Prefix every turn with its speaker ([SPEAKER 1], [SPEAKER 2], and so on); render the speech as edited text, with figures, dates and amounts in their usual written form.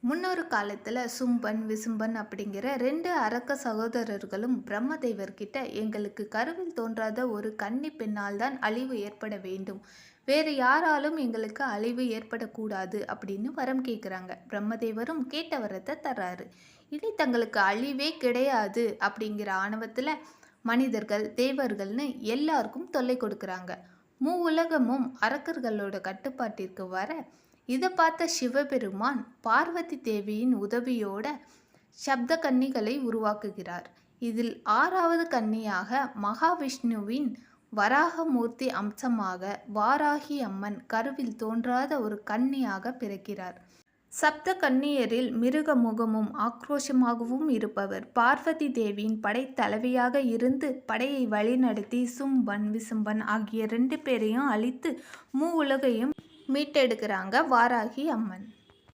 [SPEAKER 1] முன்னொரு காலத்துல சும்பன், விசும்பன் அப்படிங்கிற 2 அரக்க சகோதரர்களும் பிரம்மதேவர்கிட்ட எங்களுக்கு கருவில் தோன்றாத ஒரு கன்னி பெண்ணால் தான் அழிவு ஏற்பட வேண்டும். வேறு யாராலும் எங்களுக்கு அழிவு ஏற்படக்கூடாது அப்படின்னு வரம் கேட்குறாங்க. பிரம்மதேவரும் கேட்ட வரத்தை தர்றாரு. இனி தங்களுக்கு அழிவே கிடையாது அப்படிங்கிற ஆணவத்துல மனிதர்கள், தேவர்கள்னு எல்லாருக்கும் தொல்லை கொடுக்குறாங்க. உலகமும் அரக்கர்களோட கட்டுப்பாட்டிற்கு வர இதை பார்த்த சிவபெருமான் பார்வதி தேவியின் உதவியோட சப்த கன்னிகளை உருவாக்குகிறார். இதில் 6வது கன்னியாக மகாவிஷ்ணுவின் வராகமூர்த்தி அம்சமாக வாராகி அம்மன் கருவில் தோன்றாத ஒரு கன்னியாக பிறக்கிறார். சப்த கன்னியரில் மிருக முகமும் ஆக்ரோஷமாகவும் இருப்பவர் பார்வதி தேவியின் படைத்தலைவியாக இருந்து படையை வழிநடத்தி சும்பன், விசும்பன் ஆகிய 2 பேரையும் அழித்து உலகையும் மீட்டெடுக்கிறாங்க வாராகி அம்மன்.